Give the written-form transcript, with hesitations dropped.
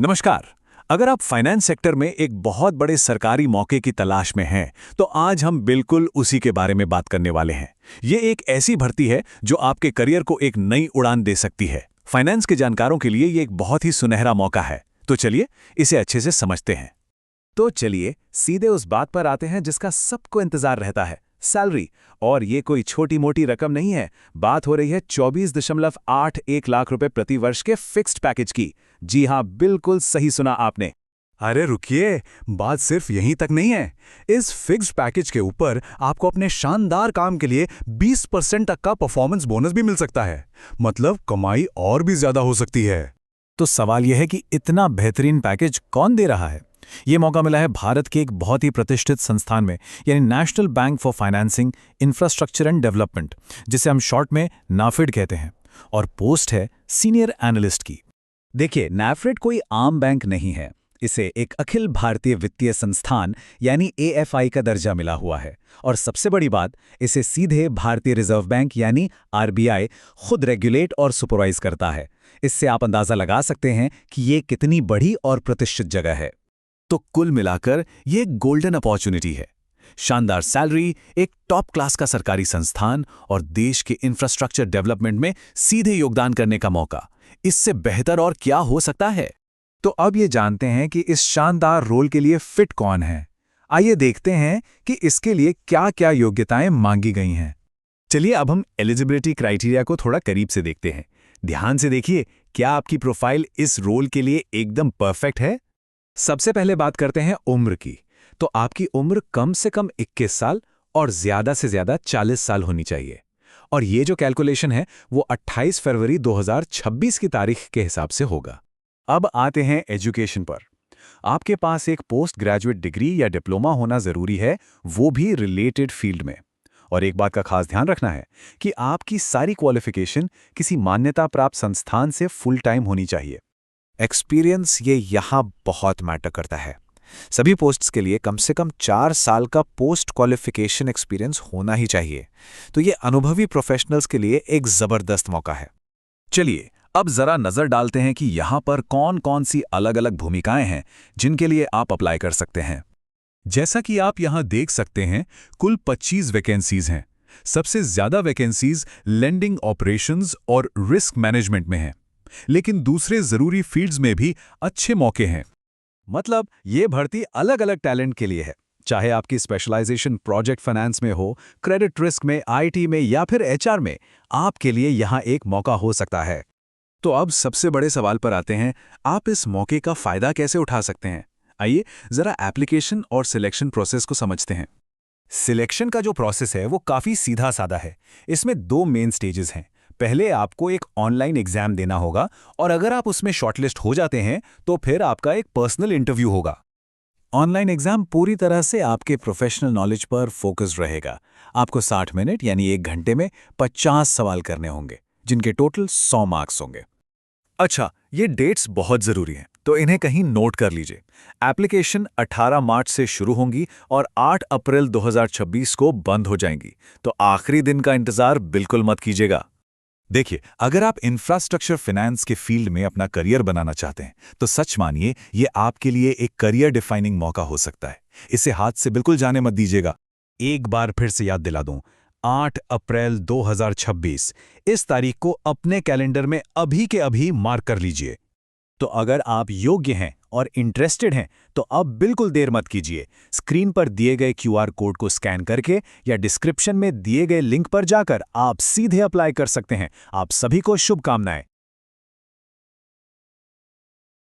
नमस्कार। अगर आप फाइनेंस सेक्टर में एक बहुत बड़े सरकारी मौके की तलाश में हैं, तो आज हम बिल्कुल उसी के बारे में बात करने वाले हैं। ये एक ऐसी भर्ती है जो आपके करियर को एक नई उड़ान दे सकती है। फाइनेंस के जानकारों के लिए ये एक बहुत ही सुनहरा मौका है। तो चलिए इसे अच्छे से समझते हैं। तो चलिए सीधे उस बात पर आते हैं जिसका सबको इंतजार रहता है, सैलरी। और ये कोई छोटी मोटी रकम नहीं है। बात हो रही है 24.81 लाख रुपए प्रति वर्ष के फिक्स्ड पैकेज की। जी हां, बिल्कुल सही सुना आपने। अरे रुकिए, बात सिर्फ यहीं तक नहीं है। इस फिक्स्ड पैकेज के ऊपर आपको अपने शानदार काम के लिए 20% तक का परफॉर्मेंस बोनस भी मिल सकता है। मतलब कमाई और भी ज्यादा हो सकती है। तो सवाल यह है कि इतना बेहतरीन पैकेज कौन दे रहा है? ये मौका मिला है भारत के एक बहुत ही प्रतिष्ठित संस्थान में, यानी national bank for financing infrastructure and development, जिसे हम शॉर्ट में नाफेड कहते हैं। और पोस्ट है सीनियर एनालिस्ट की। देखिए, नाफेड कोई आम बैंक नहीं है। इसे एक अखिल भारतीय वित्तीय संस्थान यानी एएफआई का दर्जा मिला हुआ है। और सबसे बड़ी बात, इसे सीधे भारतीय रिजर्व बैंक यानी आरबीआई खुद रेगुलेट और सुपरवाइज करता है। इससे आप अंदाजा लगा सकते हैं कि ये कितनी बड़ी और प्रतिष्ठित जगह है। तो कुल मिलाकर ये एक गोल्डन अपॉर्चुनिटी है। शानदार सैलरी, एक टॉप क्लास का सरकारी संस्थान और देश के इंफ्रास्ट्रक्चर डेवलपमेंट में सीधे योगदान करने का मौका। इससे बेहतर और क्या हो सकता है? तो अब ये जानते हैं कि इस शानदार रोल के लिए फिट कौन है। आइए देखते हैं कि इसके लिए क्या-क्या योग्यताएं मांगी गई हैं। चलिए अब हम एलिजिबिलिटी क्राइटेरिया को थोड़ा करीब से देखते हैं। ध्यान से देखिए, क्या आपकी प्रोफाइल इस रोल के लिए एकदम परफेक्ट है? सबसे पहले बात करते हैं उम्र की। तो आपकी उम्र कम से कम 21 साल और ज्यादा से ज्यादा 40 साल होनी चाहिए। और ये जो कैलकुलेशन है वो 28 फरवरी 2026 की तारीख के हिसाब से होगा। अब आते हैं एजुकेशन पर। आपके पास एक पोस्ट ग्रेजुएट डिग्री या डिप्लोमा होना जरूरी है, वो भी रिलेटेड फील्ड में। और एक बात का खास ध्यान रखना है कि आपकी सारी क्वालिफिकेशन किसी मान्यता प्राप्त संस्थान से फुल टाइम होनी चाहिए। एक्सपीरियंस ये यहाँ बहुत मैटर करता है। सभी पोस्ट्स के लिए कम से कम 4 साल का पोस्ट क्वालिफिकेशन एक्सपीरियंस होना ही चाहिए। तो ये अनुभवी प्रोफेशनल्स के लिए एक जबरदस्त मौका है। चलिए अब जरा नजर डालते हैं कि यहाँ पर कौन कौन सी अलग अलग भूमिकाएं हैं जिनके लिए आप अप्लाई कर सकते हैं। जैसा कि आप यहाँ देख सकते हैं, कुल 25 वैकेंसीज हैं। सबसे ज्यादा वैकेंसीज लेंडिंग ऑपरेशंस और रिस्क मैनेजमेंट में हैं। लेकिन दूसरे जरूरी फील्ड्स में भी अच्छे मौके हैं। मतलब ये भर्ती अलग अलग टैलेंट के लिए है। चाहे आपकी स्पेशलाइजेशन प्रोजेक्ट फाइनेंस में हो, क्रेडिट रिस्क में, आईटी में या फिर एचआर में, आपके लिए यहाँ एक मौका हो सकता है। तो अब सबसे बड़े सवाल पर आते हैं, आप इस मौके का फायदा कैसे उठा सकते हैं? आइए जरा एप्लीकेशन और सिलेक्शन प्रोसेस को समझते हैं। सिलेक्शन का जो प्रोसेस है वो काफ़ी सीधा साधा है। इसमें 2 मेन स्टेजेस हैं। पहले आपको एक ऑनलाइन एग्जाम देना होगा और अगर आप उसमें शॉर्टलिस्ट हो जाते हैं तो फिर आपका एक पर्सनल इंटरव्यू होगा। ऑनलाइन एग्जाम पूरी तरह से आपके प्रोफेशनल नॉलेज पर फोकस्ड रहेगा। आपको 60 मिनट यानी 1 घंटे में 50 सवाल करने होंगे, जिनके टोटल 100 मार्क्स होंगे। अच्छा, ये डेट्स बहुत ज़रूरी हैं, तो इन्हें कहीं नोट कर लीजिए। एप्लीकेशन 18 मार्च से शुरू होंगी और 8 अप्रैल 2026 को बंद हो जाएंगी, तो आखिरी दिन का इंतज़ार बिल्कुल मत कीजिएगा। देखिए, अगर आप इंफ्रास्ट्रक्चर फाइनेंस के फील्ड में अपना करियर बनाना चाहते हैं, तो सच मानिए ये आपके लिए एक करियर डिफाइनिंग मौका हो सकता है। इसे हाथ से बिल्कुल जाने मत दीजिएगा। एक बार फिर से याद दिला दूं, 8 अप्रैल 2026 इस तारीख को अपने कैलेंडर में अभी के अभी मार्क कर लीजिए। तो अगर आप योग्य हैं और इंटरेस्टेड हैं तो अब बिल्कुल देर मत कीजिए। स्क्रीन पर दिए गए क्यूआर कोड को स्कैन करके या डिस्क्रिप्शन में दिए गए लिंक पर जाकर आप सीधे अप्लाई कर सकते हैं। आप सभी को शुभकामनाएं।